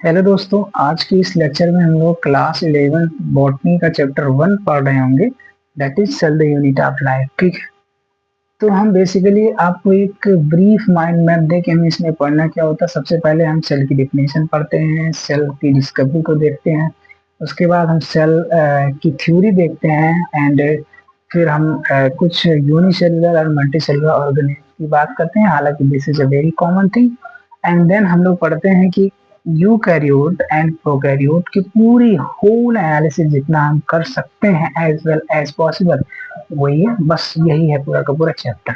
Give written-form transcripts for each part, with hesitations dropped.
Hello दोस्तों, आज की इस लेक्चर में हम लोग क्लास 11 बॉटनी का चैप्टर 1 पढ़ रहे होंगे। That is cell the unit of life. ठीक है, तो हम बेसिकली आपको एक ब्रीफ माइंड मैप दे के हमें इसमें पढ़ना क्या होता है। सबसे पहले हम सेल की डिफिनेशन पढ़ते हैं, सेल की डिस्कवरी को देखते हैं। उसके बाद हम सेल की थ्योरी देखते हैं एंड फिर हम कुछ यूनिसेलुलर और मल्टी सेलुलर ऑर्गेनिज्म की बात करते हैं। हालांकि this is a very common thing. And then हम लोग पढ़ते हैं कि यूकैरियोट एंड प्रोकैरियोट की पूरी होल एनालिसिस जितना हम कर सकते हैं एज वेल एज पॉसिबल, वही है। बस यही है पूरा का पूरा चैप्टर।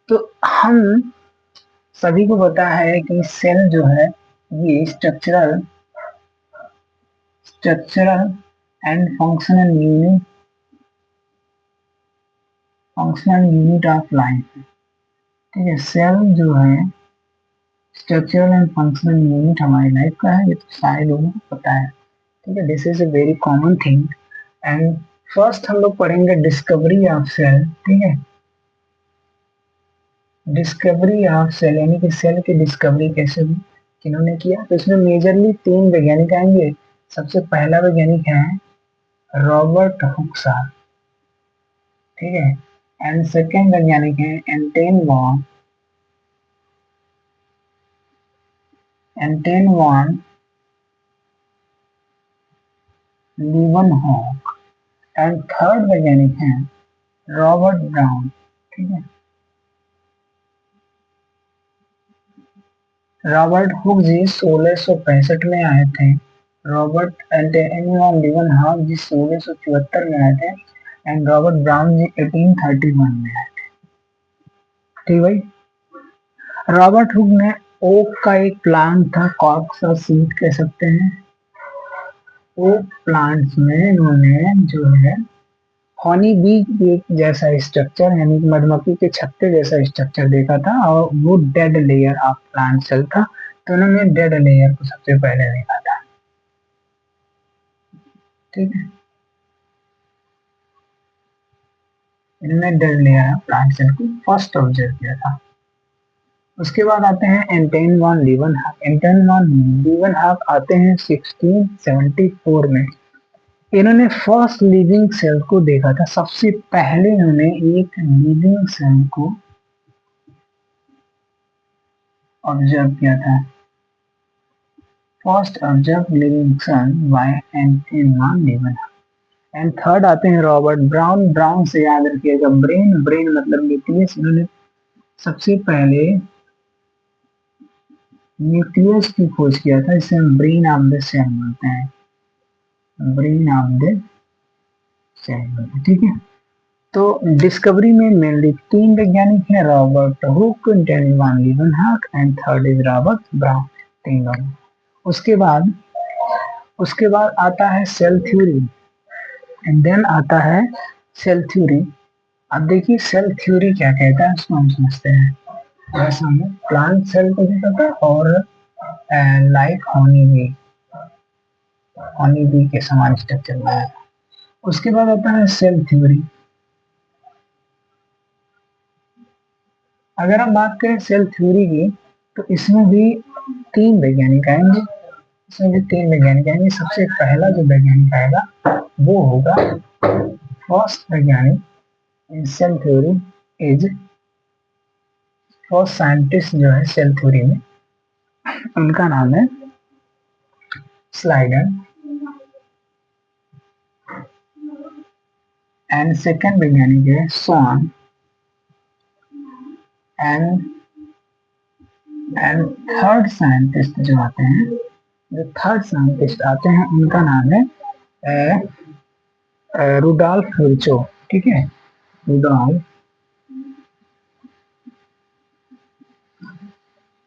तो हम सभी को पता है कि सेल जो है ये structural and functional unit of life. ठीक है, सेल जो है स्ट्रक्चरल एंड फंक्शनल यूनिट हमारी लाइफ का है, ये तो सारे लोगों को पता है। ठीक है, this is a very common thing. And first हम लोग पढ़ेंगे डिस्कवरी ऑफ सेल। ठीक है, डिस्कवरी ऑफ सेल यानी कि सेल की डिस्कवरी कैसे हुई, किन्होंने किया। तो इसमें मेजरली तीन वैज्ञानिक आएंगे। सबसे पहला वैज्ञानिक है रॉबर्ट हुक्सर। ठीक है, एंड सेकेंड वैज्ञानिक है एंटेन वॉन लीवनहॉक। एंड थर्ड वैज्ञानिक है रॉबर्ट ब्राउन। ठीक है, रॉबर्ट हुक जी 1665 में आए थे। रॉबर्ट एंटोनियो लीवनहॉक जी 1674 में आए थे। एंड रॉबर्ट ब्राउन जी 1831 में आए थे। ठीक भाई, रॉबर्ट हुक ने ओक का एक प्लांट था, कॉर्क सा सीड कह सकते हैं। ओक प्लांट्स में इन्होंने जो है हनी बी एक जैसा स्ट्रक्चर यानी कि मधुमक्खी के छत्ते जैसा स्ट्रक्चर देखा था, और वो dead layer of plant cell था। तो उन्होंने डेड लेयर को सबसे पहले देखा था। ठीक है, इन्होंने dead layer of plant cell को फर्स्ट ऑब्जर्व किया था। उसके बाद आते हैं Anton von Leeuwenhoek. Anton von Leeuwenhoek आते हैं 1674 में। इन्होंने फर्स्ट लिविंग सेल को देखा था। सबसे पहले इन्होंने एक लिविंग सेल को ऑब्जर्व किया था। First observe living cell by Anton von Leeuwenhoek. And third आते हैं रॉबर्ट ब्राउन। ब्राउन से याद रखिएगा ब्रेन, ब्रेन मतलब न्यूक्लियस। इन्होंने सबसे पहले न्यूक्लियस की खोज किया था। इसे हम ब्रेन ऑफ द सेल बोलते हैं, ब्रेन ऑफ द सेल। ठीक है, तो डिस्कवरी में मेनली तीन वैज्ञानिक हैं, Robert Hooke, Anton von Leeuwenhoek and third is Robert Brown. तीन लोग। उसके बाद उसके बाद आता है सेल थ्योरी एंड देन आता है सेल थ्योरी। अब देखिए सेल थ्योरी क्या कहता है, उसको हम समझते हैं। जैसे हमने प्लांट सेल को देखा था और लाइक हनी बी के समान स्ट्रक्चर बनाया था। उसके बाद आता है सेल थ्योरी। अगर हम बात करें सेल थ्योरी की, तो इसमें भी तीन वैज्ञानिक आएंगे। सबसे पहला जो वैज्ञानिक आएगा वो होगा फर्स्ट वैज्ञानिक in cell theory is first scientist जो है सेल थ्योरी में, उनका नाम है स्लाइडर। एंड सेकेंड वैज्ञानिक है Schwann. And and third scientist जो आते हैं, जो थर्ड साइंटिस्ट आते हैं उनका नाम है रुडॉल्फ विर्चो। ठीक है, रुडॉल्फ।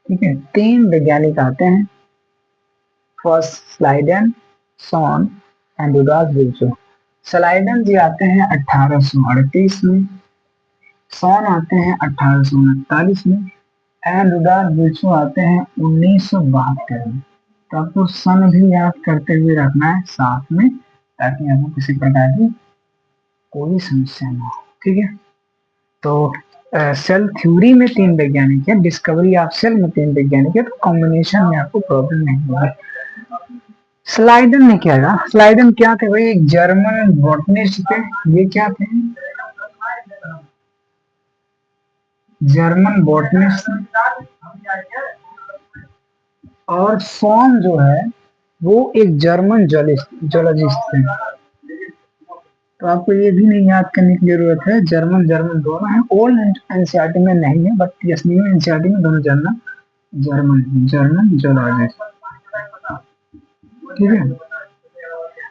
ठीक है, तीन वैज्ञानिक आते हैं, first Schleiden, Schwann and Rudolf Virchow. Schleiden ji आते हैं 1838 में, सॉन आते हैं 1839 में एंड रुडॉल्फ विर्चो आते हैं 1972 में। तो आपको सन भी याद करते हुए रखना है साथ में, ताकि आपको किसी प्रकार की कोई समस्या ना हो। ठीक है, तो सेल थ्योरी में तीन वैज्ञानिक है, डिस्कवरी ऑफ सेल में तीन वैज्ञानिक है, तो कॉम्बिनेशन में आपको प्रॉब्लम नहीं होगी। स्लाइडन ने क्या था, स्लाइडन क्या थे भाई, एक जर्मन बॉटनिस्ट थे। ये क्या थे, जर्मन बॉटनिस्ट। और सॉन जो है वो एक जर्मन जोलॉजिस्ट थे। तो आपको ये भी नहीं याद करने की जरूरत है, जर्मन जर्मन दोनों है, ओल्ड एनसीईआरटी में नहीं है बट यस न्यू एनसीईआरटी में दोनों जर्मन जर्मन जर्मन जोलॉजिस्ट। ठीक है।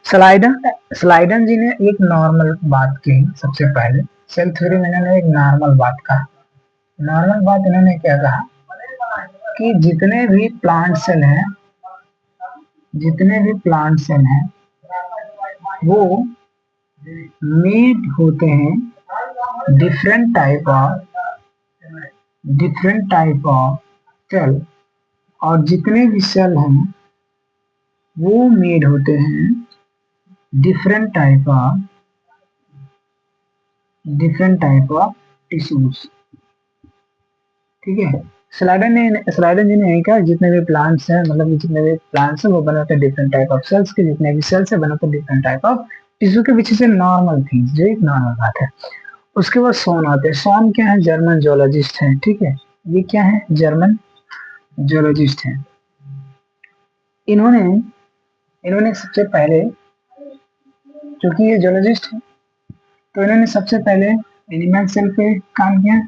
स्लाइडन स्लाइडन जी ने एक नॉर्मल बात कही सबसे पहले, सेल थ्योरी में इन्होंने एक नॉर्मल बात कहा। नॉर्मल बात इन्होंने क्या कहा कि जितने भी प्लांट सेल हैं, जितने भी प्लांट सेल हैं वो मेड होते हैं डिफरेंट टाइप ऑफ सेल, और जितने भी सेल हैं वो मेड होते हैं डिफरेंट टाइप ऑफ टिश्यूज। ठीक है। स्लाइडन जी ने यही कहा जितने भी प्लांट्स हैं, मतलब जितने भी प्लांट्स हैं वो बने होते हैं डिफरेंट टाइप ऑफ सेल्स के, जितने भी सेल्स है बने होते हैं डिफरेंट टाइप ऑफ टिश्यू के, which is a normal thing, जो एक नॉर्मल बात है। उसके बाद सोन आते हैं। सोन क्या है, जर्मन जोलॉजिस्ट है। ठीक है, ये क्या है, जर्मन जोलॉजिस्ट है। इन्होंने इन्होंने सबसे पहले, क्योंकि ये जोलॉजिस्ट है तो इन्होंने सबसे पहले एनिमल सेल पे काम किया,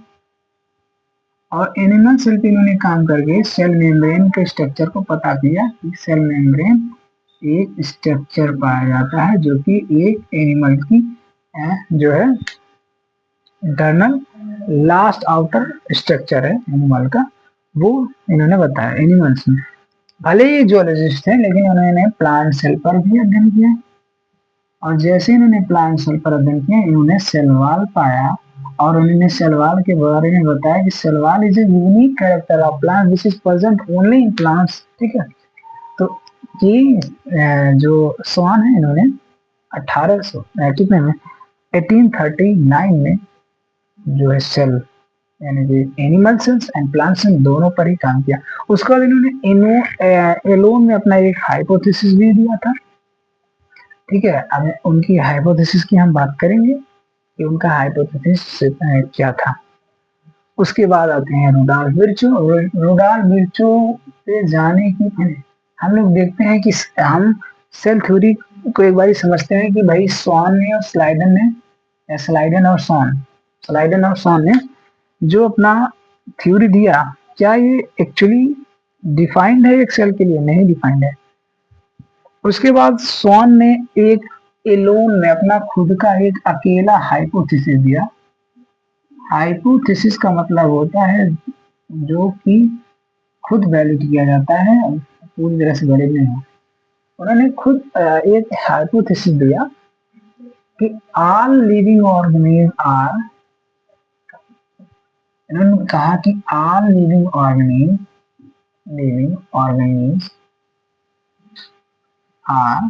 और एनिमल सेल पे इन्होंने काम करके सेल मेम्ब्रेन के स्ट्रक्चर को पता किया कि सेल मेम्ब्रेन एक स्ट्रक्चर पाया जाता है जो कि एक एनिमल की जो है इंटरनल लास्ट आउटर स्ट्रक्चर है एनिमल का, वो इन्होंने बताया एनिमल्स में। भले ही जोलॉजिस्ट थे लेकिन उन्होंने प्लांट सेल पर भी अध्ययन किया, और जैसे इन्होंने प्लांट सेल पर अध्ययन किया इन्होंने सेल वॉल पाया, और उन्होंने सेल वॉल के बारे में बताया कि cell wall is a unique character of plant which is present only in plants. ठीक है। तो ये जो स्वान है इन्होंने 1800 कितने में 1839 में जो है सेल यानी कि animal cells and plant cells दोनों पर ही काम किया। उसके बाद इन्होंने एलोन में अपना एक हाइपोथेसिस भी दिया था। ठीक है, अब उनकी हाइपोथेसिस की हम बात करेंगे कि उनका हाइपोथेसिस क्या था। उसके बाद आते हैं रुडॉल्फ विर्चो। रुडॉल्फ विर्चो पे जाने की पहले हम लोग देखते हैं कि हम सेल थ्योरी को एक बार समझते हैं कि भाई स्वान ने और स्लाइडन ने, या स्लाइडन और सॉन ने जो अपना थ्योरी दिया, क्या ये एक्चुअली डिफाइंड है एक सेल के लिए? नहीं डिफाइंड है। उसके बाद स्वान ने एक एलोन में अपना खुद का एक अकेला हाइपोथेसिस दिया। हाइपोथेसिस का मतलब होता है जो कि खुद वैलिड किया जाता है, पूरी तरह से वैलिड नहीं है। उन्होंने खुद एक हाइपोथेसिस दिया कि ऑल लिविंग ऑर्गेनिज्म आर, इन्होंने कहा कि all living organism are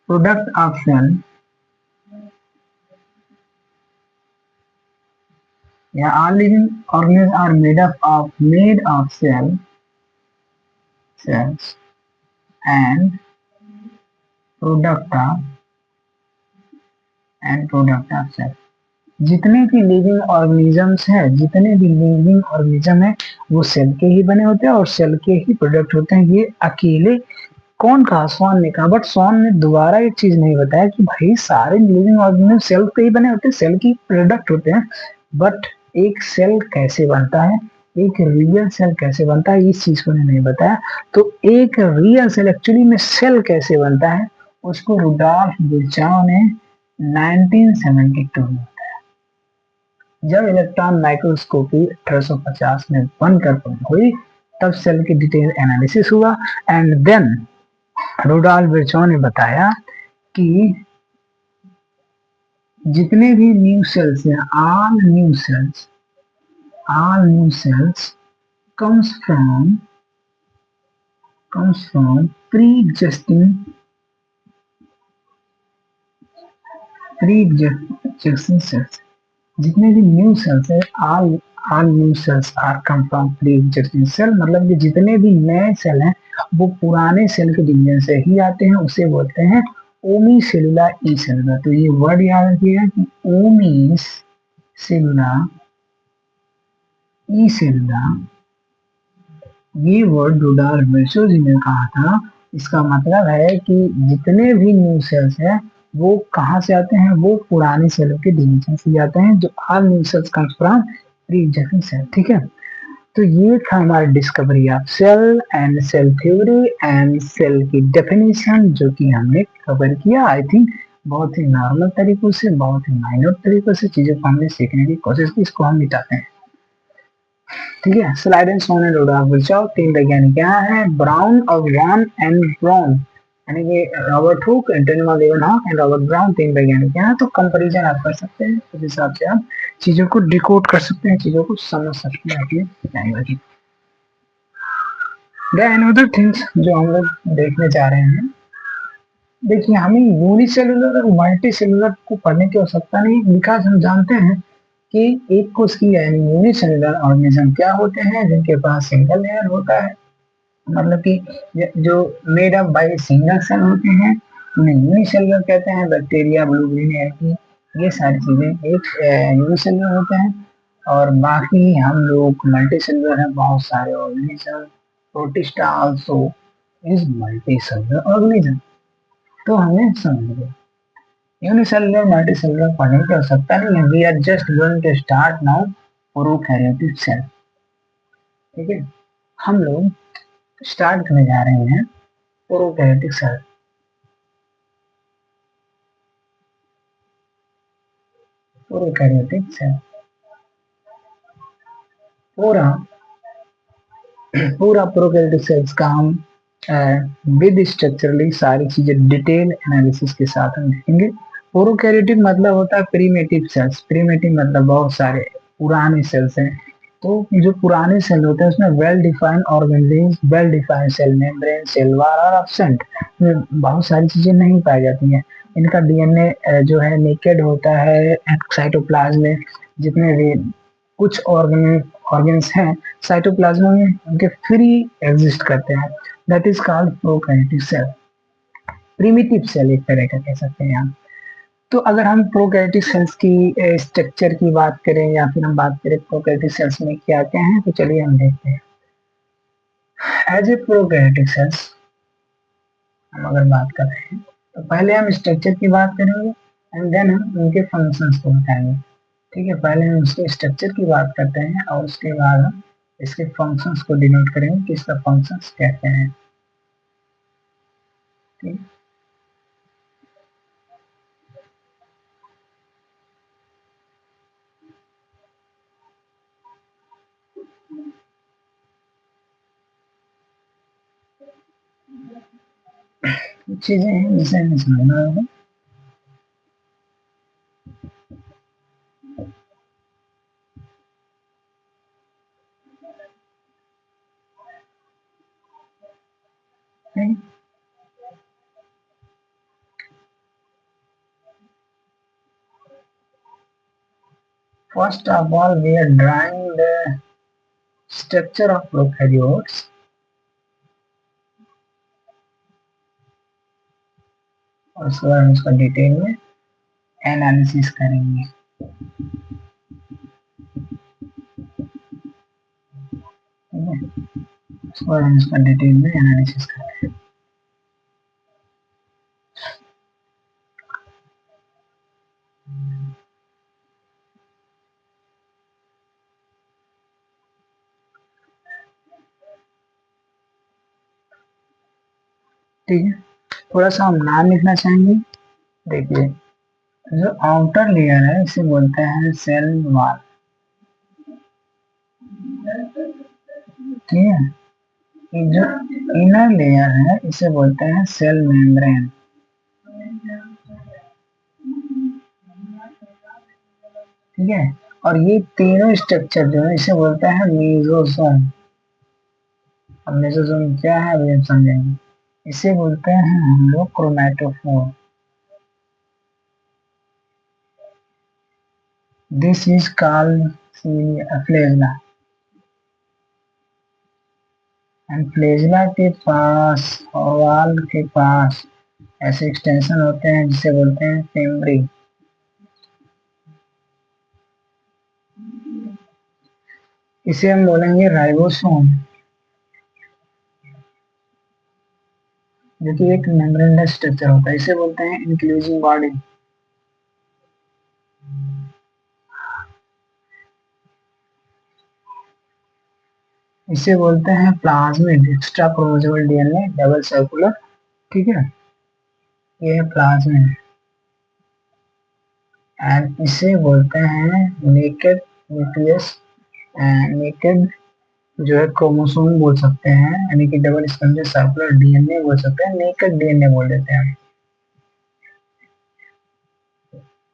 product of cell, या all living organisms are made of cells and product of cell। जितने भी लिविंग ऑर्गेनिजम्स है, जितने भी लिविंग ऑर्गेनिज्म है वो सेल के ही बने होते हैं और सेल के ही प्रोडक्ट होते हैं। ये अकेले कौन कहा? स्वान ने कहा। बट स्वान ने दोबारा एक चीज नहीं बताया कि भाई सारे लिविंग ऑर्गेनिज्म सेल के ही बने होते हैं, सेल की प्रोडक्ट होते हैं। बट एक सेल कैसे बनता है, एक रियल सेल कैसे बनता है, इस चीज को नहीं बताया। तो एक रियल सेल एक्चुअली में सेल कैसे बनता है उसको रुडॉल्फ विर्चो ने 1972 में, जब इलेक्ट्रॉन माइक्रोस्कोपी 1850 में बनकर हुई, तब सेल की डिटेल एनालिसिस हुआ, एंड देन रुडॉल्फ विर्चो ने बताया कि जितने भी न्यू सेल्स हैं, all new cells comes from pre-existing cells। जितने भी न्यू सेल्स है, all new cells are come from pre existing cell, मतलब कि जितने भी नए सेल हैं वो पुराने सेल के डिवीजन से ही आते हैं, उसे बोलते हैं ओमी सेलुलर ई सेलुलर। तो ये वर्ड याद रखिएगा कि ओमी सेलुलर ई सेलुलर, ये वर्ड जो डार्विन जी ने कहा था, इसका मतलब है कि जितने भी न्यू सेल्स हैं वो कहाँ से आते हैं, वो पुराने सेलों के डिवीजन से आते हैं, जो all new cells comes from pre existing cell. ठीक है, तो ये था हमारा discovery of cell and cell theory and cell की डेफिनेशन, जो कि हमने कवर किया। आई थिंक बहुत ही नॉर्मल तरीकों से, बहुत ही माइनर तरीकों से चीजों को हमने सीखने की कोशिश की, इसको हम मिटाते हैं। ठीक है, स्लाइड एंड सोने लोडा बचाओ। तीन वैज्ञानिक यहाँ है, ब्राउन और वॉन एंड ब्राउन, यानी कि Robert Hooke, Antonie Leeuwenhoek and Robert Brown, तीन वैज्ञानिक यहाँ। तो कंपैरिजन आप कर सकते हैं, उस हिसाब से आप चीजों को डिकोड कर सकते हैं, चीजों को समझ सकते हैं अपनी लैंग्वेज में। अनदर थिंग्स जो हम लोग देखने जा रहे हैं, देखिए हमें यूनिसेलुलर और मल्टी सेलुलर को पढ़ने की आवश्यकता नहीं, बिकॉज हम जानते हैं कि एक कोश की यानी यूनिसेलुलर ऑर्गेनिज्म क्या होते हैं, जिनके पास सिंगल लेयर होता है, मतलब कि जो made up by single cell होते हैं उन्हें यूनिसेलुलर कहते हैं। बैक्टीरिया, ब्लू ग्रीन एल्गी, ये सारी चीजें एक यूनिसेलुलर होते हैं। और बाकी हम लोग मल्टी सेलुलर हैं, बहुत सारे organism, protista also is multi cellular organism. तो हमें समझ गए यूनिसेलुलर मल्टी सेलुलर पढ़ने की आवश्यकता नहीं है। We are just going to start now prokaryotic cell. ठीक है, हम लोग स्टार्ट करने जा रहे हैं प्रोकैरियोटिक सेल। प्रोकैरियोटिक सेल पूरा पूरा प्रोकैरियोटिक सेल्स का हम विद स्ट्रक्चरली सारी चीजें डिटेल एनालिसिस के साथ हम देखेंगे। प्रोकैरियोटिक मतलब होता है प्रीमेटिव सेल्स। प्रीमेटिव मतलब बहुत सारे पुराने सेल्स हैं। तो जो पुराने सेल होते हैं उसमें well defined organelles, well defined cell membrane, cell wall और एब्सेंट, बहुत सारी चीजें नहीं पाई जाती हैं। इनका डीएनए जो है नेकेड होता है, साइटोप्लाज्म में जितने भी कुछ ऑर्गेन्स हैं साइटोप्लाज्म में उनके फ्री एग्जिस्ट करते हैं, that is called prokaryotic cell. Primitive cell एक तरह का कह सकते हैं आप। तो अगर हम प्रोकैरियोटिक सेल्स की स्ट्रक्चर की बात करें या फिर हम बात करें प्रोकैरियोटिक सेल्स में क्या क्या है, तो चलिए हम देखते हैं। एज ए प्रोकैरियोटिक सेल्स हम अगर बात कर रहे हैं तो पहले हम स्ट्रक्चर की बात करेंगे एंड देन हम उनके फंक्शंस को बताएंगे। ठीक है, पहले हम उसके स्ट्रक्चर की बात करते हैं और उसके बाद हम इसके फंक्शंस को डिनोट करेंगे कि इसका फंक्शंस क्या क्या है। ठीक कुछ चीजें हैं जिसे हमें समझना होगा। First of all we are drawing the structure of prokaryotes, और उसके बाद हम उसका डिटेल में एनालिसिस करेंगे। ठीक है, उसके बाद हम उसका डिटेल में एनालिसिस करेंगे। ठीक है, थोड़ा सा हम नाम लिखना चाहेंगे। देखिए जो आउटर लेयर है इसे बोलते हैं सेल वॉल। ठीक है, ये जो इनर लेयर है इसे बोलते हैं सेल मेम्ब्रेन। ठीक है, और ये तीनों स्ट्रक्चर जो है इसे बोलते हैं मेसोसोम। अब मेसोसोम क्या है अभी हम समझेंगे। इसे बोलते हैं हम लोग chromatophore. This is called flagella, and flagella के पास, ओवाल के पास ऐसे एक्सटेंशन होते हैं जिसे बोलते हैं फेमब्री। इसे हम बोलेंगे राइबोसोम, जो कि एक मेम्ब्रेनस स्ट्रक्चर होता है। इसे बोलते हैं इंक्लूजिंग बॉडी। इसे बोलते हैं plasmid, extra chromosomal DNA double circular. ठीक है, ये है प्लाज्मिड। एंड इसे बोलते हैं नेकेड न्यूक्लियस, नेकेड जो है क्रोमोसोम बोल सकते हैं, यानी कि डबल स्ट्रैंडेड सर्कुलर डीएनए बोल सकते हैं, नेकेड डीएनए बोल देते हैं,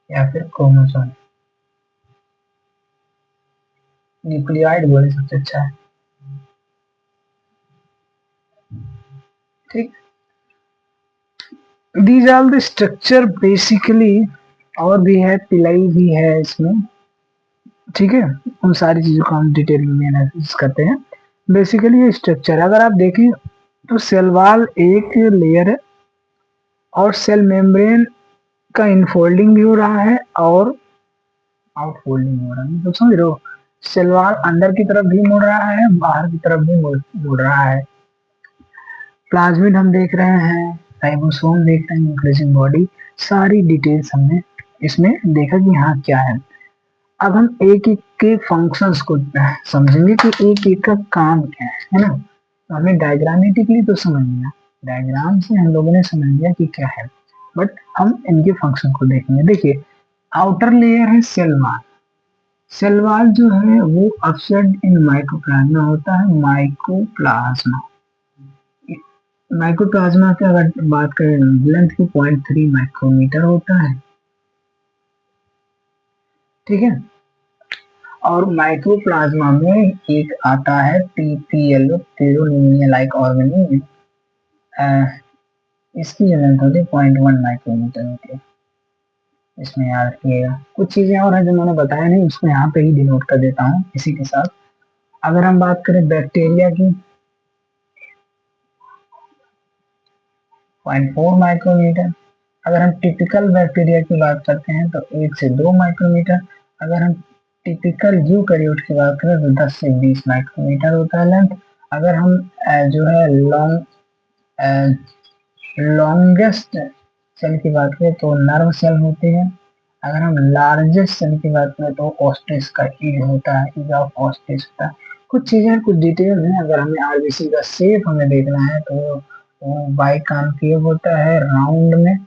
या फिर क्रोमोसोम, न्यूक्लियाइड बोले सबसे अच्छा है। ठीक, these are the structure basically. और भी है, पिलाई भी है इसमें। ठीक है, उन सारी चीजों को हम डिटेल में एनालिसिस करते हैं। बेसिकली ये स्ट्रक्चर अगर आप देखें तो सेल वॉल एक लेयर है, और सेल मेम्ब्रेन का इनफोल्डिंग भी हो रहा है और आउटफोल्डिंग हो रहा है। तो समझ रहे हो, सेल वॉल अंदर की तरफ भी मुड़ रहा है, बाहर की तरफ भी मुड़ रहा है। प्लाज्मिड हम देख रहे हैं, राइबोसोम देख रहे हैं, न्यूक्लियस बॉडी, सारी डिटेल्स हमने इसमें देखा कि हाँ क्या है। अब हम एक एक के फंक्शंस को समझेंगे कि एक एक का काम क्या है ना। तो हमने डायग्रामेटिकली तो समझ लिया, डायग्राम से हम लोगों ने समझ लिया कि क्या है, बट हम इनके फंक्शन को देखेंगे। देखिए, आउटर लेयर है सेल वॉल। सेल वॉल जो है वो अपसेट इन माइक्रोप्लाज्मा होता है, माइकोप्लाज्मा। माइक्रोप्लाज्मा की अगर बात करें, लेंथ की 0.3 माइक्रोमीटर होता है। ठीक है, और माइक्रोप्लाज्मा में एक आता है टीपीएल, टेरोनिमिया लाइक ऑर्गेनिज्म। इसकी जो लेंथ होती है 0.1 माइक्रोमीटर होती है। इसमें याद रखिएगा। कुछ चीजें और हैं जो मैंने बताया नहीं, उसको यहाँ पे ही डिनोट कर देता हूँ इसी के साथ। अगर हम बात करें बैक्टीरिया की, 0.4 माइक्रोमीटर। अगर हम टिपिकल बैक्टीरिया की बात करते हैं तो 1 से 2 माइक्रोमीटर। अगर हम टिपिकल यूकैरियोट की बात करें तो 10 से 20 माइक्रोमीटर होता है लेंथ। अगर हम जो है लॉन्गेस्ट सेल की बात करें तो नर्व सेल होते हैं। अगर हम लार्जेस्ट सेल की बात करें तो ऑस्टिस का ईज होता है, ईज ऑफ ऑस्टिस होता है। कुछ चीजें, कुछ डिटेल है। अगर हमें आरबीसी का शेप हमें देखना है तो वो बाई कॉन्केव होता है, राउंड में।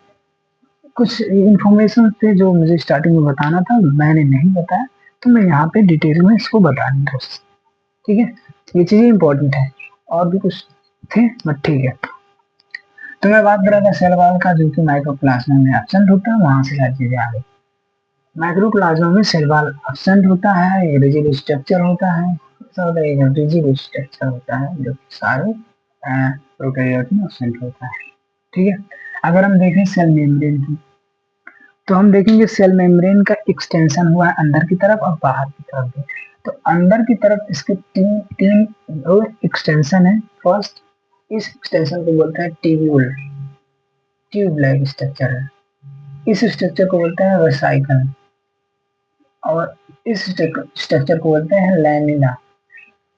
कुछ इंफॉर्मेशन थे जो मुझे स्टार्टिंग में बताना था, मैंने नहीं बताया, तो मैं यहाँ पे डिटेल में इसको बताने की कोशिश। ठीक है, ये चीजें इंपॉर्टेंट है। और भी कुछ थे बट ठीक है। तो मैं बात कर रहा था सेल वॉल का, जो कि माइक्रोप्लाज्मा में एब्सेंट होता है, वहां से सारी चीजें आ गई। माइक्रोप्लाज्मा में सेल वॉल एब्सेंट होता है, एक रिजिड स्ट्रक्चर होता है, एक रिजिड स्ट्रक्चर होता है जो कि सारे प्रोकैरियोट में एब्सेंट होता है। ठीक है, अगर हम देखें सेल मेम्ब्रेन की, तो हम देखेंगे सेल मेम्ब्रेन का एक्सटेंशन हुआ है अंदर की तरफ और बाहर की तरफ भी। तो अंदर की तरफ इसके तीन तीन दो एक्सटेंशन है। फर्स्ट, इस एक्सटेंशन को बोलते हैं ट्यूब्यूल, ट्यूब लाइक स्ट्रक्चर है। इस स्ट्रक्चर को बोलते हैं वेसाइकल, और इस स्ट्रक्चर को बोलते हैं लैमिना।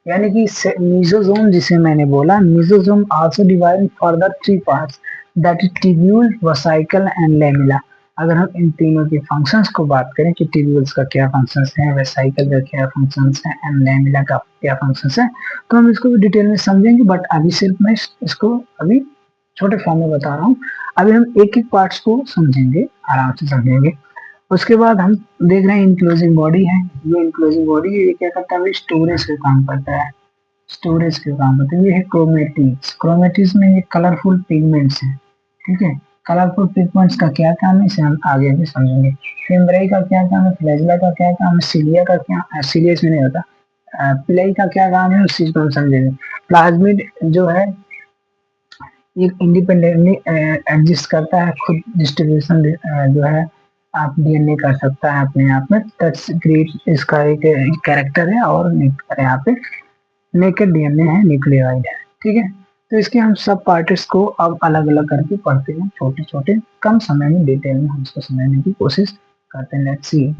यानी कि मीजोजोम जिसे मैंने बोला, mesosome also divide further 3 parts, that is tubule, vesicle and lamina. अगर हम इन तीनों के फंक्शंस को बात करें कि ट्यूब्यूल्स का क्या फंक्शंस है, वेसाइकल का क्या फंक्शंस है, एंड लैमिना का क्या फंक्शंस है, तो हम इसको भी डिटेल में समझेंगे। बट अभी सिर्फ मैं इसको अभी छोटे फॉर्म में बता रहा हूँ। अभी हम एक एक पार्ट्स को समझेंगे, आराम से समझेंगे। उसके बाद हम देख रहे हैं इंक्लूसिव बॉडी है। ये इंक्लूसिव बॉडी ये क्या करता है, स्टोरेज का काम करता है, स्टोरेज के काम करते हैं। ये है क्रोमेटिड्स। क्रोमेटिड्स में ये कलरफुल पिगमेंट्स हैं। ठीक है, कलरफुल पिगमेंट्स का क्या काम है, इसे हम आगे भी समझेंगे। फिम्ब्राई का क्या काम है, फ्लैजिला का क्या काम है, सिलिया का क्या, सिलिया इसमें नहीं होता, पिलाई का क्या काम है, उस चीज को हम समझेंगे। प्लाज्मिड जो है ये इंडिपेंडेंटली एग्जिस्ट करता है, खुद डिस्ट्रीब्यूशन जो है आप डीएनए कर सकता है अपने आप में, दैट्स ग्रेट, इसका एक कैरेक्टर है। और यहाँ पे नेकेड डीएनए है, न्यूक्लियोइड है, ठीक है। तो इसके हम सब पार्ट्स को अब अलग अलग करके पढ़ते हैं, छोटे छोटे कम समय में डिटेल में हम इसको समझने की कोशिश करते हैं। Let's see.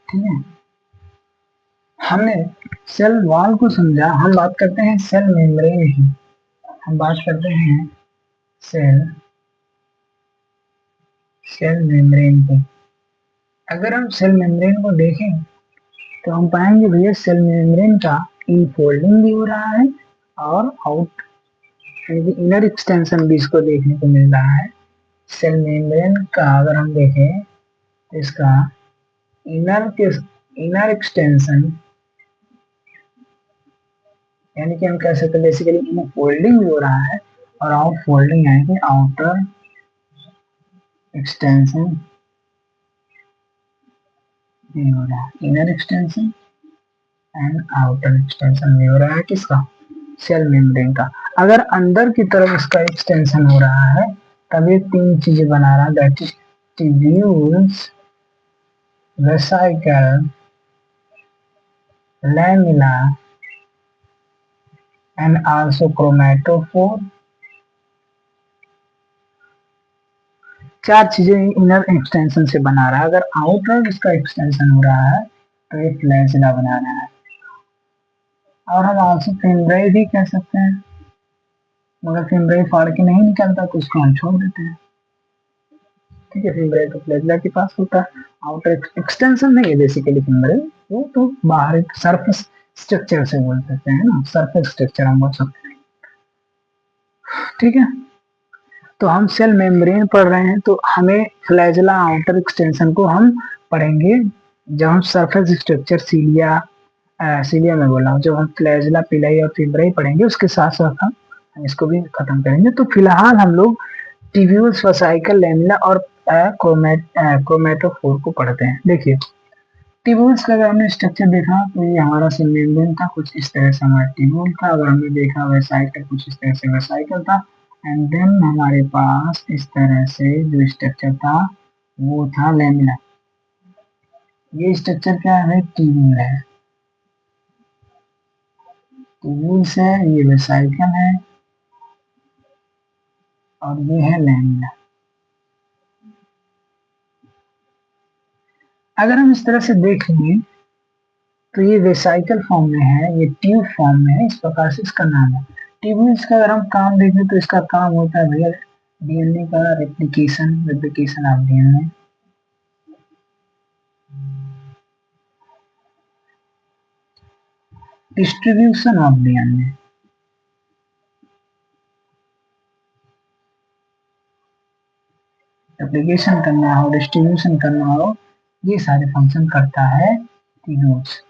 ठीक है, हमने सेल वॉल को समझा, हम बात करते हैं सेल मेम्ब्रेन की। हम बात करते हैं सेल सेल मेम्ब्रेन की। अगर हम सेल मेम्ब्रेन को देखें तो हम पाएंगे भैया सेल मेम्ब्रेन का इनफोल्डिंग भी हो रहा है और आउट इनर एक्सटेंशन भी इसको देखने को मिल रहा है। सेल मेम्ब्रेन का अगर हम देखें तो इसका इनर एक्सटेंशन, यानी कि हम कह सकते हैं बेसिकली इनर फोल्डिंग भी हो रहा है और आउट फोल्डिंग, यानी कि आउटर एक्सटेंशन भी हो रहा है। Inner extension and outer extension भी हो रहा है किसका, सेल मेम्ब्रेन का। अगर अंदर की तरफ इसका एक्सटेंशन हो रहा है तब ये तीन चीजें बना रहा है, that is tubules, vesicle, lamina and also chromatophore. चार चीजें इनर एक्सटेंशन से बना रहा है। अगर आउटर इसका एक्सटेंशन हो रहा है तो ये फ्लैजिला बना रहा है। और हम आल्सो फिम्ब्राई भी कह सकते हैं, मगर फिम्ब्राई फाड़ के नहीं निकलता तो उसको हम छोड़ देते हैं, ठीक है। फिम्ब्राई तो फ्लैजिला के पास होता है, आउटर एक्सटेंशन नहीं है बेसिकली फिम्ब्राई, वो तो बाहर एक सरफेस स्ट्रक्चर से बोल सकते हैं ना, सरफेस स्ट्रक्चर हम बोल सकते हैं, ठीक है। तो हम सेल मेम्ब्रेन पढ़ रहे हैं तो हमें फ्लैजिला आउटर एक्सटेंशन को हम पढ़ेंगे जब हम सरफेस स्ट्रक्चर सीलिया में बोला हूँ, जब हम फ्लैजिला पिलाई और फिब्राई पढ़ेंगे उसके साथ साथ हम इसको भी खत्म करेंगे। तो फिलहाल हम लोग टिब्यूल्स, वेसिकल, लैमिना और क्रोमैटोफोर को पढ़ते हैं। देखिए टिब्यूल्स का अगर हमने स्ट्रक्चर देखा तो ये हमारा सेल मेम्ब्रेन था, कुछ इस तरह से हमारा टिब्यूल था। अगर हमने देखा वेसिकल, कुछ इस तरह से वेसिकल था। एंड देन हमारे पास इस तरह से जो स्ट्रक्चर था वो था लैमिना। ये स्ट्रक्चर क्या है, ट्यूब्यूल है, ट्यूब्यूल्स है, ये वेसिकल है और ये है लैमिना। अगर हम इस तरह से देखेंगे तो ये वेसिकल फॉर्म में है, ये ट्यूब फॉर्म में है, इस प्रकार से इसका नाम है। ट्यूब्यूल्स का अगर हम काम देखें तो इसका काम होता है भैया डीएनए का replication of DNA, distribution of DNA, replication करना हो, डिस्ट्रीब्यूशन करना हो, ये सारे फंक्शन करता है ट्यूब्यूल्स।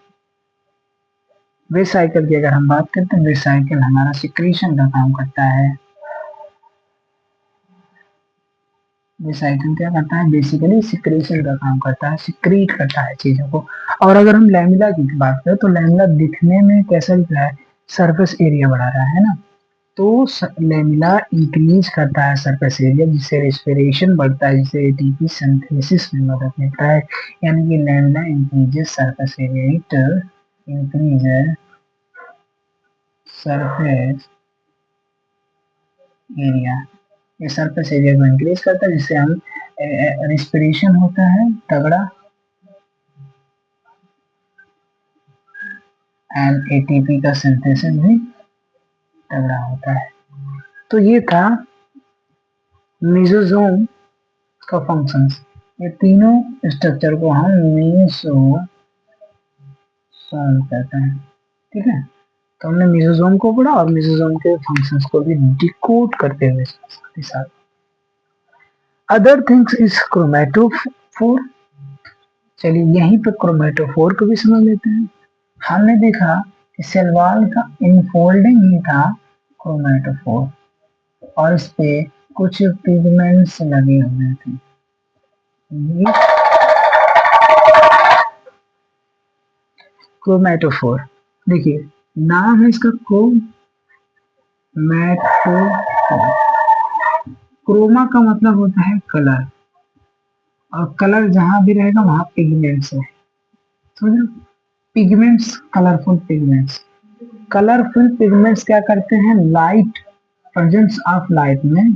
वेसिकल की अगर हम बात करते हैं, वेसिकल हमारा सिक्रीशन का काम करता है। वेसिकल क्या करता है, बेसिकली सिक्रीशन का काम करता है, सिक्रीट करता है चीजों को। और अगर हम लैमिना की बात करें तो लैमिना दिखने में कैसा दिख रहा है, सरफेस एरिया बढ़ा रहा है ना। तो लैमिना इंक्रीज करता है सरफेस एरिया, जिससे रेस्पिरेशन बढ़ता है, जिससे एटीपी सिंथेसिस में मदद मिलता है। यानी कि lamina increases surface area, it increases surface area, ये सरफेस एरिया को इंक्रीज करता है, जिससे हम रेस्पिरेशन होता है तगड़ा एंड एटीपी का सिंथेसिस भी तगड़ा होता है। तो ये था मेसोसोम का फंक्शंस। ये तीनों स्ट्रक्चर को हम मेसोसोम कहते हैं, ठीक है। तो हमने मेसोसोम को पढ़ा और मेसोसोम के फंक्शंस को भी डिकोड करते हुए साथ ही साथ। अदर थिंग्स इज क्रोमैटोफोर, चलिए यहीं पे क्रोमेटोफोर को भी समझ लेते हैं। हमने देखा कि सेल वॉल का इनफोल्डिंग ही था क्रोमेटोफोर, और इस पे कुछ पिगमेंट्स लगे हुए थे। ये क्रोमेटोफोर, देखिए नाम है इसका क्रोमेटोफोर। क्रोमा का मतलब होता है कलर, और कलर जहां भी रहेगा वहां पिगमेंट्स है, समझ लो। Pigments, colourful pigments. Colourful pigments क्या करते हैं, लाइट, प्रेजेंस ऑफ लाइट में,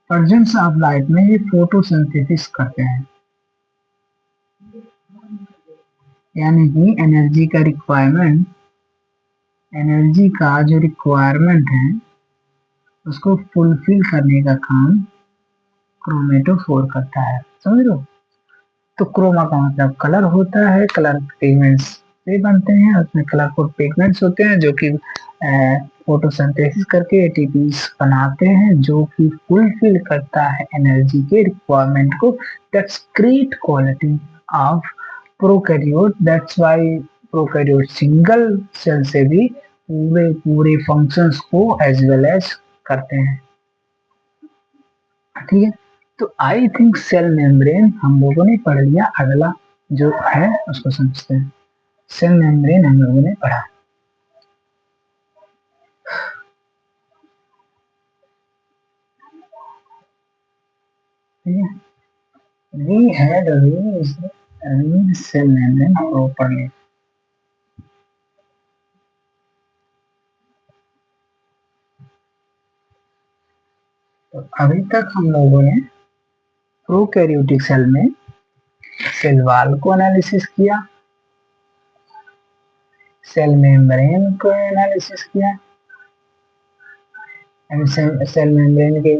प्रेजेंस ऑफ लाइट में ये फोटोसिंथेसिस करते हैं, यानी कि एनर्जी का रिक्वायरमेंट, एनर्जी का जो रिक्वायरमेंट है उसको फुलफिल करने का काम क्रोमेटोफोर करता है, समझ लो। तो क्रोमा का मतलब कलर होता है, कलर पिगमेंट्स से बनते हैं, उसमें कलरफुल पिगमेंट्स होते हैं जो कि फोटोसिंथेसिस करके एटीपीस बनाते हैं, जो कि फुलफिल करता है एनर्जी के रिक्वायरमेंट को। That's great quality of prokaryote, that's why prokaryote single cell से भी पूरे पूरे फंक्शंस को एज वेल एज करते हैं, ठीक है। तो आई थिंक सेल मेम्ब्रेन हम लोगों ने पढ़ लिया, अगला जो है उसको समझते हैं। सेल मेम्ब्रेन हम लोगों ने पढ़ा, ठीक है। We had read cell membrane properly. तो अभी तक हम लोगों ने प्रोकैरियोटिक सेल में सेल वॉल को एनालिसिस किया, सेल मेम्ब्रेन को एनालिसिस किया, एंड सेल मेम्ब्रेन के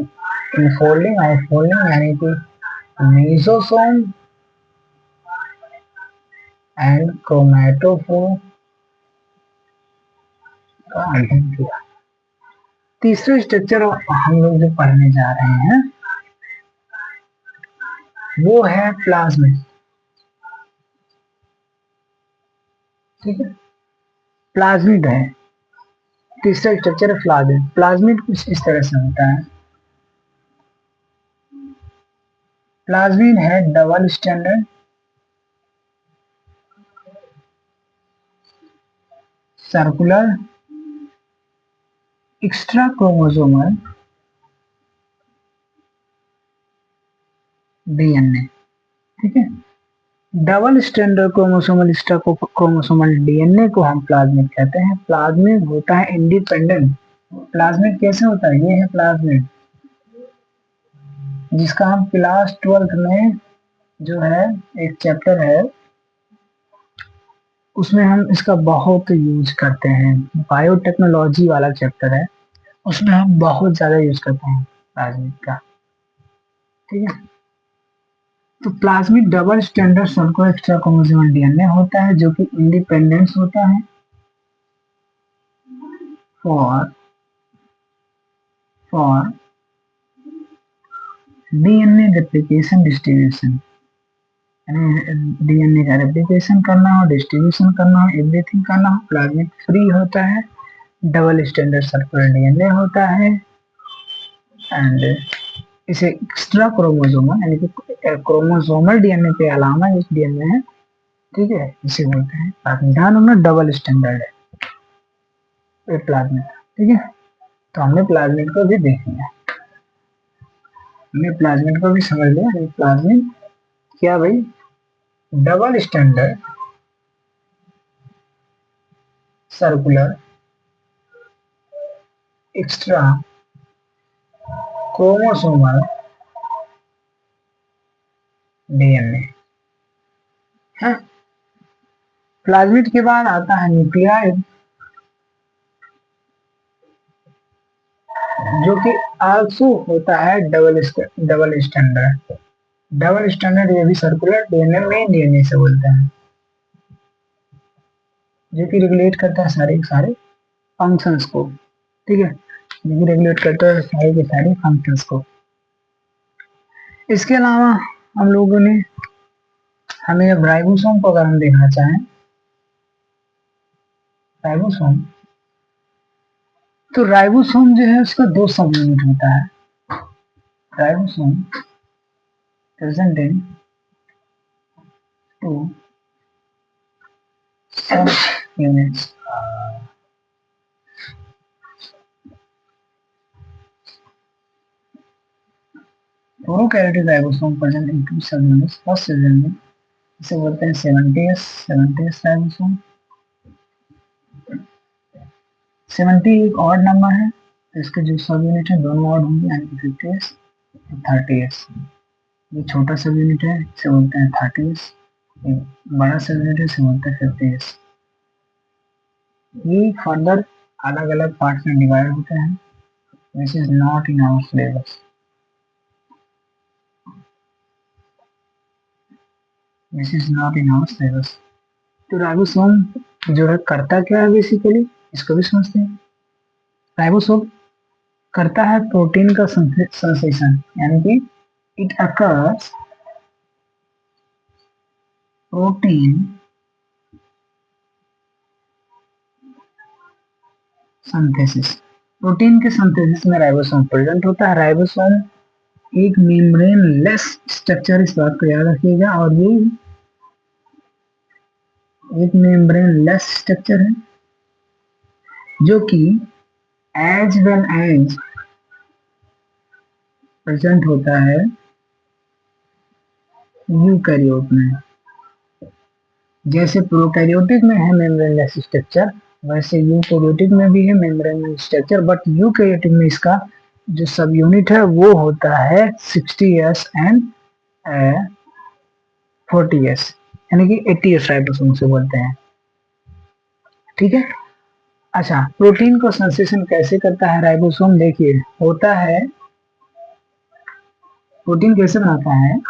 इनफोल्डिंग आउटफोल्डिंग यानी कि मेसोसोम एंड क्रोमेटोफोर का अध्ययन किया। तीसरा स्ट्रक्चर हम लोग जो पढ़ने जा रहे हैं वो है प्लाज्मिड, ठीक है। प्लाज्मिड है तीसरा स्ट्रक्चर है प्लाज्मिड। प्लाज्मिड कुछ इस तरह से होता है। प्लाज्मिड है double standard circular extra chromosomal DNA, ठीक है। Double standard chromosomal extra chromosomal DNA को हम प्लाज्मिड कहते हैं। प्लाज्मिड होता है इंडिपेंडेंट। प्लाज्मिड कैसे होता है, ये है प्लाज्मिड, जिसका हम क्लास 12th में जो है एक चैप्टर है उसमें हम इसका बहुत यूज करते हैं। बायोटेक्नोलॉजी वाला चैप्टर है, उसमें हम बहुत ज्यादा यूज करते हैं प्लाज्मिड का, ठीक है। तो plasmid double standard circular extra chromosomal DNA होता है जो कि इंडिपेंडेंस होता है for for DNA replication distribution, यानी डीएनए का रेप्लिकेशन करना हो, डिस्ट्रीब्यूशन करना हो, एवरीथिंग करना हो, प्लाज्मिड फ्री होता है। डबल स्टैंडर्ड सर्कुलर डीएनए होता है, एंड इसे एक्स्ट्रा क्रोमोसोमल यानी कि क्रोमोसोमल डीएनए के अलावा एक डीएनए है, ठीक है, इसे बोलते हैं प्लाज्मिड। ध्यान रखना डबल स्टैंडर्ड है ये प्लाज्मिड, ठीक है। तो हमने प्लाज्मिड को भी देख लिया, हमने प्लाज्मिड को भी समझ लिया। ये प्लाज्मिड क्या भाई, double standard circular extra chromosomal DNA है। प्लाज्मिड के बाद आता है न्यूक्लियाइड, जो कि आल्सो होता है डबल स्टैंडर्ड। डबल स्टैंडर्ड ये भी सर्कुलर डीएनए में डीएनए से बोलते हैं, जो कि रेगुलेट करता है सारे सारे फंक्शंस को, ठीक है, जो कि रेगुलेट करता है सारे के सारे फंक्शंस को। इसके अलावा हम लोगों ने हमें अब राइबोसोम को अगर हम देखना चाहें, राइबोसोम, तो राइबोसोम जो है उसका दो सब यूनिट होता है। Ribosome present in two subunits. Prokaryotic ribosome present in two subunits. First इसे बोलते हैं 70s राइबोसोम। 70 एक ऑड नंबर है, तो इसके जो सब यूनिट है दोनों ऑड होंगे, यानी कि 50s और 30s। ये छोटा सब यूनिट है, इसे बोलते हैं 30s। ये बड़ा सब यूनिट है, इसे बोलते हैं 50s। ये फर्दर अलग अलग पार्ट्स में डिवाइड होते हैं। This is not in our syllabus. This is not in our syllabus. तो राइबोसोम जो है करता क्या है बेसिकली, इसको भी समझते हैं। राइबोसोम करता है प्रोटीन का संश्लेषण, यानी कि it occurs protein synthesis. Protein के सिंथेसिस में राइबोसोम प्रेजेंट होता है। राइबोसोम एक मेम्ब्रेन लेस स्ट्रक्चर, इस बात को याद रखिएगा, और ये एक मेम्ब्रेन लेस स्ट्रक्चर है जो कि एज वेल एज प्रेजेंट होता है यूकैरियोट में। जैसे प्रोकैरियोटिक में है मेम्ब्रेनलेस स्ट्रक्चर, वैसे यूकैरियोटिक में भी है मेम्ब्रेनलेस स्ट्रक्चर, बट यूकैरियोटिक में इसका जो सब यूनिट है वो होता है 60s एंड 40s, यानी कि 80s राइबोसोम से बोलते हैं। ठीक है। अच्छा, प्रोटीन को संश्लेषण कैसे करता है राइबोसोम? देखिए, होता है प्रोटीन कैसे बनाता है,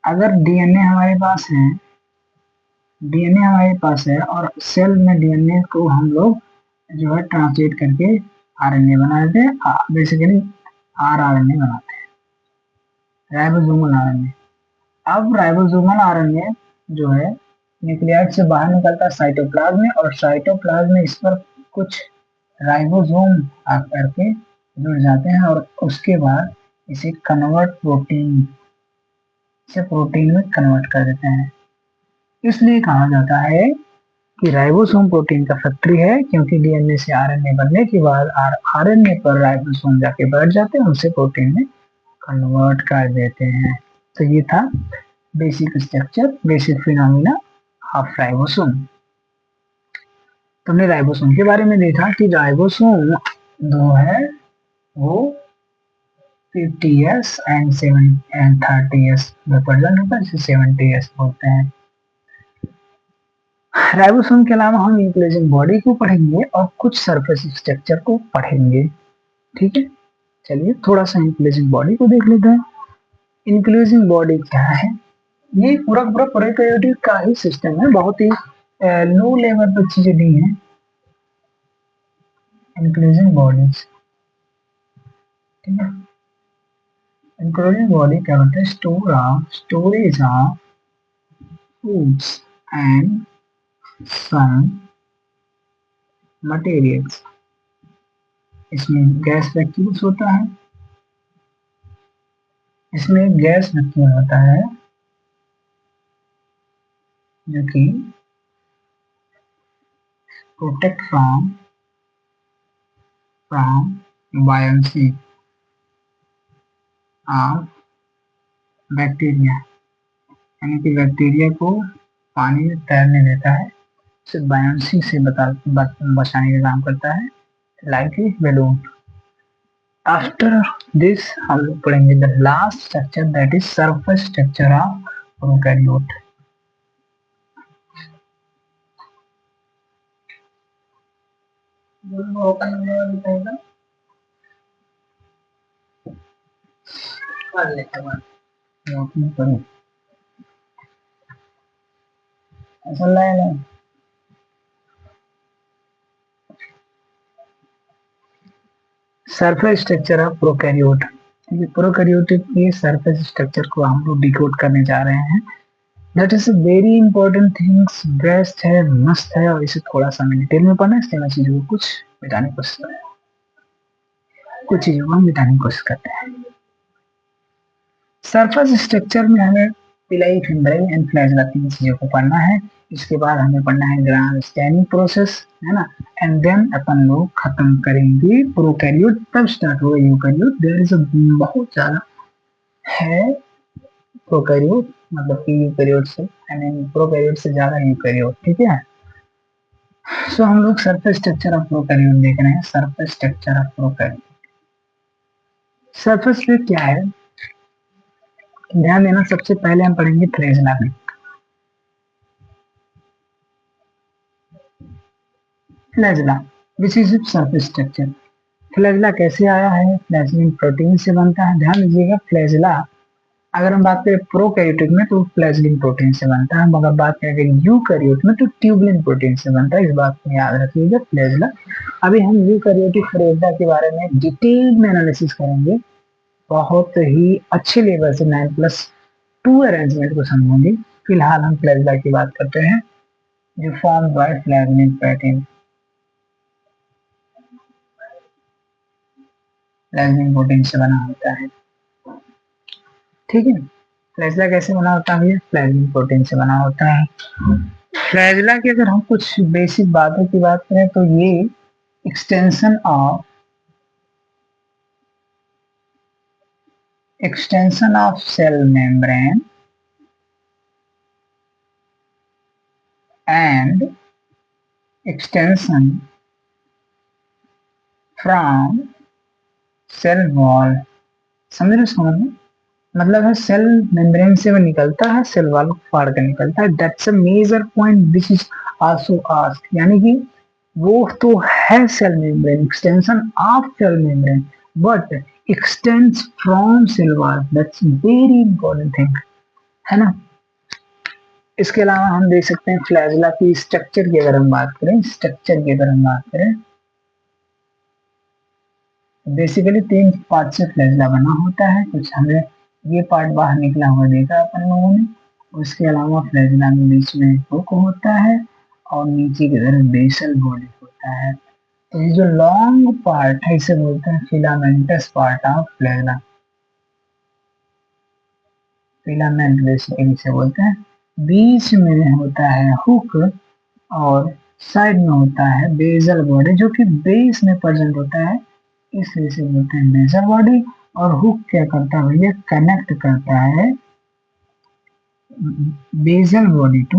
अगर डीएनए हमारे पास है, डीएनए हमारे पास है और सेल में डीएनए को हम लोग जो है ट्रांसलेट करके आरएनए बनाते हैं, बेसिकली आरआरएनए बनाते हैं, राइबोसोमल आरएनए। अब राइबोसोमल आरएनए जो है न्यूक्लियाइड से बाहर निकलता है साइटोप्लाज्म में, और साइटोप्लाज्म में इस पर कुछ राइबोसोम आकर के जुड़ जाते हैं और उसके बाद इसे कन्वर्ट प्रोटीन से प्रोटीन में कन्वर्ट कर देते हैं। इसलिए कहा जाता है कि राइबोसोम प्रोटीन का फैक्ट्री है, क्योंकि डीएनए से आरएनए बनने के बाद आरएनए पर राइबोसोम जाके बैठ जाते हैं, उसे प्रोटीन में कन्वर्ट कर देते हैं। तो ये था basic structure, basic phenomena of ribosome. तुमने राइबोसोम के बारे में देखा कि राइबोसोम दो है, वो 50s एंड 30s में प्रेजेंट होता है, जिसे 70s बोलते हैं। राइबोसोम के अलावा हम न्यूक्लियस बॉडी को पढ़ेंगे और कुछ सरफेस स्ट्रक्चर को पढ़ेंगे। ठीक है, चलिए थोड़ा सा न्यूक्लियस बॉडी को देख लेते हैं। इंक्लूसिव बॉडी क्या है? ये पूरा पूरा प्रोकैरियोटिक का ही सिस्टम है, बहुत ही लो लेवल पर चीजें दी हैं। इंक्लूसिव बॉडीज, ठीक है, इंक्लूसिव बॉडी क्या होता है? Storage of foods and some materials. इसमें गैस वैक्यूल्स होता है, इसमें गैस वैक्यूल होता है जो कि protect from buoyancy of bacteria, यानी कि बैक्टीरिया को पानी में तैरने देता है, उसे बायोन्सी से बचाने का काम करता है, like a balloon. After this हम लोग पढ़ेंगे the last structure, that is surface structure of prokaryote. Surface structure of prokaryote. ठीक है, प्रोकैरियोटिक के सरफेस स्ट्रक्चर को हम लोग डिकोड करने जा रहे हैं। That is very important things, best है, मस्त है, और इसे थोड़ा सा हमें डिटेल में पढ़ना है, इसलिए मैं चीजों को कुछ मिटाने की कोशिश कर रहा हूँ, कुछ चीजों को हम मिटाने की कोशिश करते हैं। सरफेस स्ट्रक्चर में हमें पिलाई, फिम्ब्राई एंड फ्लैजेला तीन चीजों को पढ़ना है। इसके बाद हमें पढ़ना है ग्राम स्टैनिंग प्रोसेस, है ना, एंड देन अपन लोग खत्म करेंगे प्रोकैरियोट, तब स्टार्ट होगा यूकैरियोट। देयर इज बहुत ज्यादा है प्रोकैरियोट, मतलब कि यूकैरियोट से, आई मीन प्रोकैरियोट से ज्यादा यूकैरियोट, ठीक है। सो हम लोग सरफेस स्ट्रक्चर ऑफ प्रोकैरियोट देख रहे हैं। Surface structure of prokaryote, surface पे क्या है, ध्यान देना। सबसे पहले हम पढ़ेंगे फ्लैजेला में। Flagella which is surface structure. Flagella कैसे आया है, फ्लैजेलिन प्रोटीन से बनता है। ध्यान दीजिएगा, फ्लैजेला अगर हम बात करें प्रोकैरियोटिक में तो फ्लैजेलिन प्रोटीन से बनता है, मगर बात करें यूकैरियोट में तो ट्यूबुलिन प्रोटीन से बनता है। इस बात को याद रखिएगा, फ्लैजेला। अभी हम यूकैरियोटिक फ्लैजेला के बारे में डिटेल में एनालिसिस करेंगे, बहुत ही अच्छे लेवल से 9+2 अरेंजमेंट को समझेंगे। फिलहाल हम फ्लैजेला की बात करते हैं, जो फॉर्म बाय फ्लैजेलिन प्रोटीन, फ्लैजेलिन प्रोटीन से बना होता है, ठीक है। फ्लैजेला कैसे बना होता है भैया, फ्लैजेलिन प्रोटीन से बना होता है। फ्लैजेला की अगर हम कुछ बेसिक बातों की बात करें तो ये extension of cell membrane and extension from cell wall. समझ रहे हो इसका मतलब है सेल मेम्ब्रेन से वो निकलता है, सेल वॉल को फाड़ कर निकलता है। That's a major point which is also asked, यानी कि वो तो है cell membrane, extension of cell membrane, but extends from cell wall. That's very important thing, है ना। इसके अलावा हम देख सकते हैं फ्लैजेला की स्ट्रक्चर की अगर हम बात करें, स्ट्रक्चर की अगर हम बात करें, बेसिकली 3 पार्ट से फ्लैजेला बना होता है। कुछ हमें ये पार्ट बाहर निकला हुआ देखा अपन लोगों ने। उसके अलावा फ्लैजेला में बीच में हुक होता है और नीचे की तरफ बेसल बॉडी होता है। तो ये जो लॉन्ग पार्ट है इसे बोलते हैं filamentous part of flagella, filament basically इसे बोलते हैं। बीच में होता है हुक और साइड में होता है बेसल बॉडी, जो कि बेस में प्रेजेंट होता है, इसलिए इसे बोलते हैं बेसल बॉडी। और हुक क्या करता है भैया, कनेक्ट करता है बेसल बॉडी टू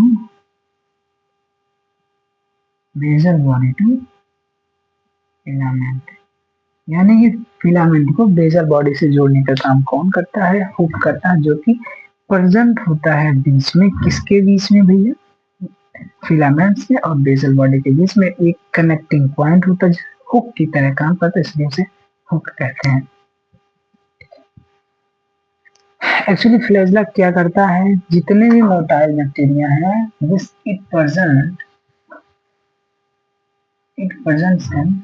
फिलामेंट, यानी कि फिलामेंट को बेसल बॉडी से जोड़ने का काम कौन करता है, हुक करता है, जो कि प्रेजेंट होता है बीच में। किसके बीच में भैया, फिलामेंट्स के और बेसल बॉडी के बीच में एक कनेक्टिंग पॉइंट होता है, हुक की तरह काम करता है, इसलिए उसे हुक कहते हैं। एक्चुअली फ्लैजेला क्या करता है, जितने भी मोटाइल बैक्टीरिया हैं, this it presents in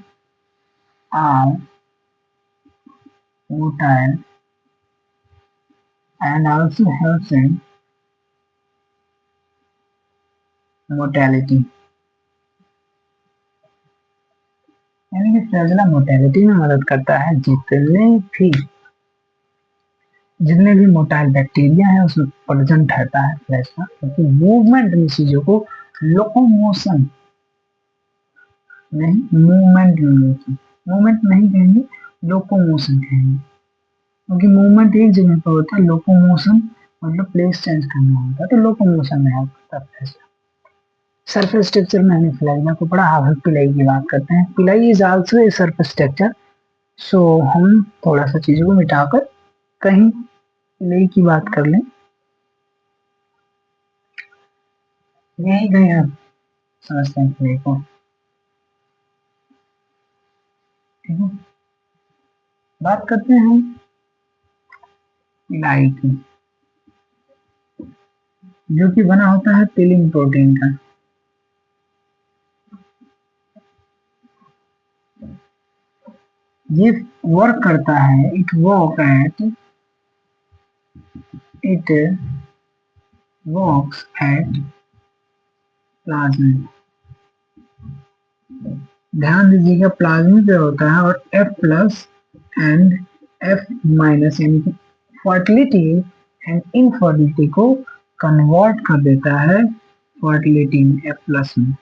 are motile and also helps in motility, यानी कि फ्लैजेला मोटेलिटी में मदद करता है। जितने भी मोटाइल बैक्टीरिया है उसमें प्रेजेंट रहता है फ्लैजेला, क्योंकि मूवमेंट में चीजों को लोकोमोशन नहीं, मूवमेंट नहीं कहेंगे, लोकोमोशन कहेंगे, क्योंकि मूवमेंट एक जगह पर होता है, लोकोमोशन मतलब प्लेस चेंज करना होता है, तो लोकोमोशन में हेल्प करता है। सरफेस स्ट्रक्चर में हमने फ्लैजेला को पढ़ा। अब हम पिलाई की बात करते हैं। Pili is also a surface structure. So हम थोड़ा सा चीजों को मिटाकर कहीं पिलाई की बात कर लें, यही कहीं हम समझते हैं पिलाई को, ठीक है। बात करते हैं हम पिलाई की, जो कि बना होता है पिलिन प्रोटीन का। ये वर्क करता है, इट वर्क्स एट प्लाज्मिड। ध्यान दीजिएगा प्लाज्मिड पे होता है और F plus and F minus यानी कि फर्टिलिटी एंड इनफर्टिलिटी को कन्वर्ट कर देता है फर्टिलिटी में F प्लस में।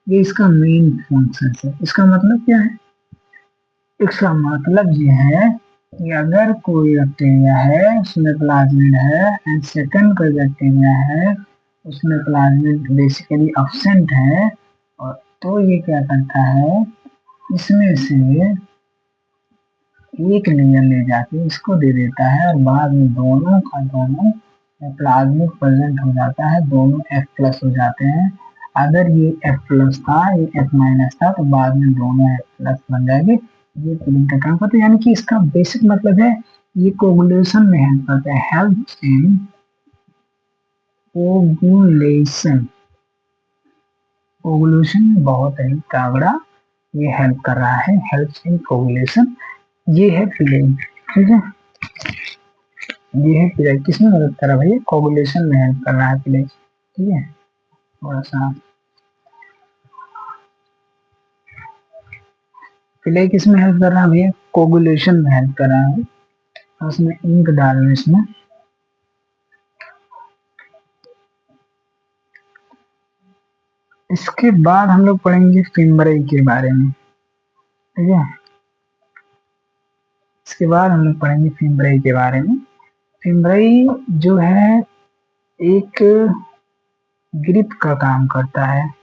ये इसका मेन फंक्शन है। इसका मतलब क्या है? इसका मतलब ये है कि अगर कोई बैक्टीरिया है उसमें प्लाज्मिड है एंड सेकंड कोई बैक्टीरिया है उसमें प्लाज्मिड बेसिकली एब्सेंट है, और तो ये क्या करता है, इसमें से एक लेयर ले जाके इसको दे देता है और बाद में दोनों का दोनों प्लाज्मिड प्रेजेंट हो जाता है, दोनों F प्लस हो जाते हैं। अगर ये F प्लस था, ये F माइनस था, तो बाद में दोनों F प्लस बन जाएंगे। ये फिलिंग का काम करता है, यानी कि इसका बेसिक मतलब है ये कोगुलेशन में हेल्प करता है, हेल्प इन कोगुलेशन। कोगुलेशन में बहुत ही तगड़ा ये हेल्प कर रहा है, हेल्प इन कोगुलेशन। ये है फिलिंग, ठीक है। ये है फिलिंग, किसमें मदद कर रहा है भैया? कोगुलेशन में हेल्प कर रहा है फिलिंग, ठीक है। थोड़ा सा फिलिंग किसमें हेल्प कर रहा है भैया? कोगुलेशन में हेल्प कर रहा है। उसमें इंक डालना इसमें। इसके बाद हम लोग पढ़ेंगे फिम्ब्रे के बारे में, ठीक है। इसके बाद हम लोग पढ़ेंगे फिम्ब्रे के बारे में। फिम्ब्रे जो है एक ग्रिप का काम करता है।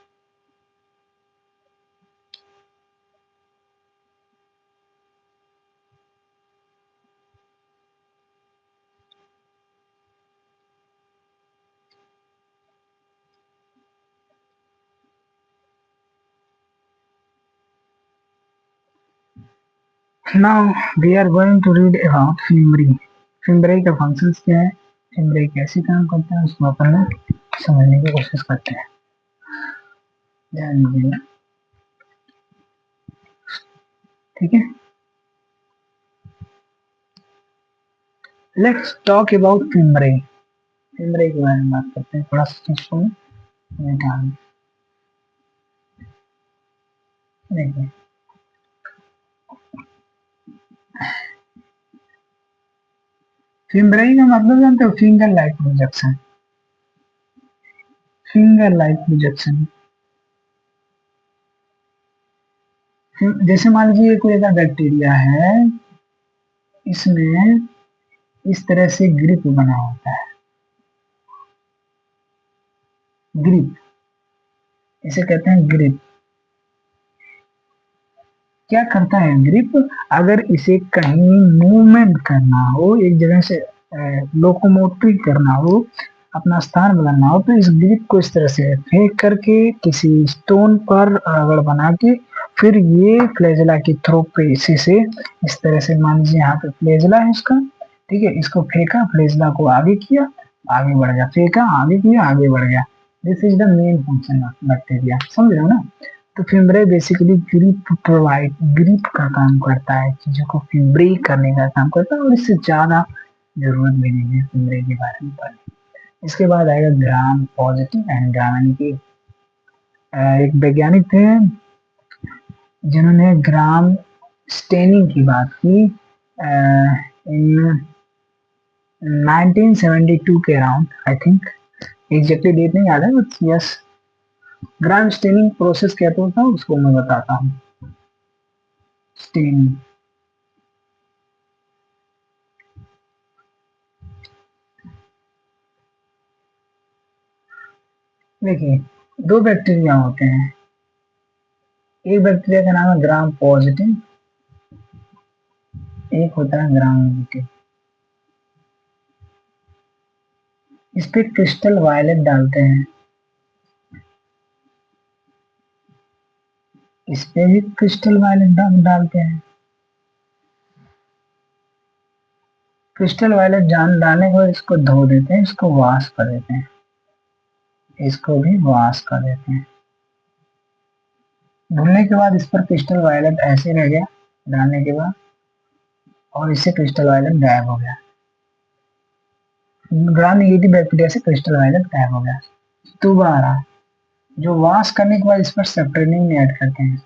Now we are going to read about fimbriae. Fimbriae का फंक्शंस क्या है, फिम्ब्रे कैसे काम करता है, उसको अपन लोग समझने की कोशिश करते हैं। ध्यान दीजिएगा, ठीक है। Let's talk about fimbriae. Fimbriae के बारे में बात करते हैं, थोड़ा सा चीज को ध्यान देखिए। फिम्ब्रे का मतलब जानते हो? Finger like projection. Finger like projection जैसे मान लीजिए कोई ऐसा बैक्टीरिया है, इसमें इस तरह से ग्रिप बना होता है, ग्रिप, इसे कहते हैं ग्रिप। क्या करता है ग्रिप? अगर इसे कहीं मूवमेंट करना हो, एक जगह से लोकोमोटिव करना हो, अपना स्थान बदलना हो, तो इस ग्रिप को इस तरह से फेंक करके किसी स्टोन पर रगड़ बना के फिर ये फ्लैजेला के थ्रो पे इसी से इस तरह से, मान लीजिए यहाँ पे फ्लैजेला है इसका, ठीक है, इसको फेंका, फ्लैजेला को आगे किया, आगे बढ़ गया, फेंका, आगे किया, आगे बढ़ गया। This is the main function of bacteria, समझ रहे हो ना। तो फिम्ब्रे बेसिकली ग्रिप का काम करता है, चीजों को फिम्ब्रे करने का काम करता है, और इससे ज्यादा जरूरत भी नहीं है फिम्ब्रे के बारे में पढ़ने। इसके बाद आएगा ग्राम पॉजिटिव एंड ग्राम, यानी कि एक वैज्ञानिक थे जिन्होंने ग्राम स्टेनिंग की बात की इन 1972 के around, I think exactly date नहीं याद है, but yes, gram staining process क्या होता है उसको मैं बताता हूँ। स्टेनिंग, देखिए दो बैक्टीरिया होते हैं, एक बैक्टीरिया का नाम है ग्राम पॉजिटिव, एक होता है ग्राम नेगेटिव। इस पे क्रिस्टल वायलेट डालते हैं, इस पे भी क्रिस्टल वायलेट डालते हैं। क्रिस्टल वायलेट जान डालने के बाद इसको धो देते हैं, इसको वॉश कर देते हैं, इसको भी वॉश कर देते हैं। धुलने के बाद इस पर क्रिस्टल वायलेट ऐसे रह गया डालने के बाद, और इससे क्रिस्टल वायलेट गायब हो गया। ग्राम नेगेटिव बैक्टीरिया से क्रिस्टल वायलेट गायब हो गया। दोबारा जो वॉश करने के बाद इस पर सेप्टेनिन ऐड करते हैं,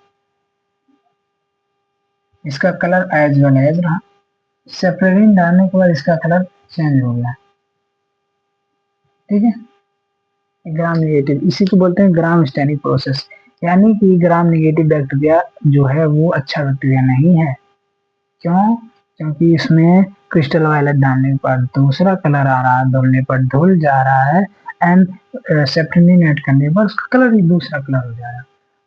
इसका कलर एज वेल एज रहा। सेप्टेनिन डालने के बाद इसका कलर चेंज हो गया। ठीक है, ग्राम नेगेटिव, इसी को बोलते हैं ग्राम स्टेनिंग प्रोसेस। यानी कि ग्राम नेगेटिव बैक्टीरिया जो है वो अच्छा बैक्टीरिया नहीं है। क्यों? क्योंकि इसमें क्रिस्टल वायलेट डालने पर दूसरा कलर आ रहा है, धुलने पर धुल जा रहा है, एंड सेप्टेनिन ऐड करने पर उसका कलर ही दूसरा कलर हो जा रहा है।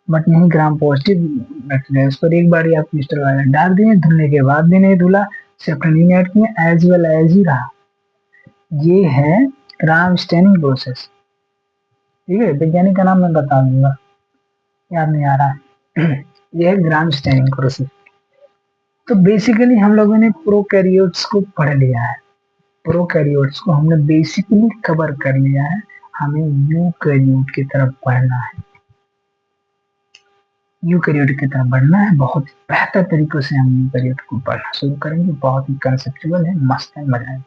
बट नहीं, ग्राम पॉजिटिव बैक्टीरिया, इस पर एक बार ही आप क्रिस्टल वायलेट डाल दिए, धुलने के बाद भी नहीं धुला, सेप्टेनिन ऐड किए, एज वेल एज ही रहा। ये है ग्राम स्टेनिंग प्रोसेस। ठीक है, वैज्ञानिक का नाम मैं बता दूंगा, याद नहीं आ रहा है। ये है ग्राम स्टेनिंग प्रोसेस। तो बेसिकली हम लोगों ने प्रोकैरियोट्स को पढ़ लिया है, प्रोकैरियोट्स को हमने बेसिकली कवर कर लिया है। हमें यूकैरियोट की तरफ बढ़ना है, यूकैरियोट की तरफ बढ़ना है। बहुत बेहतर तरीके से हम यूकैरियोट को पढ़ना शुरू करेंगे। बहुत ही कंसेप्चुअल है, मस्त है, मजा आएगा।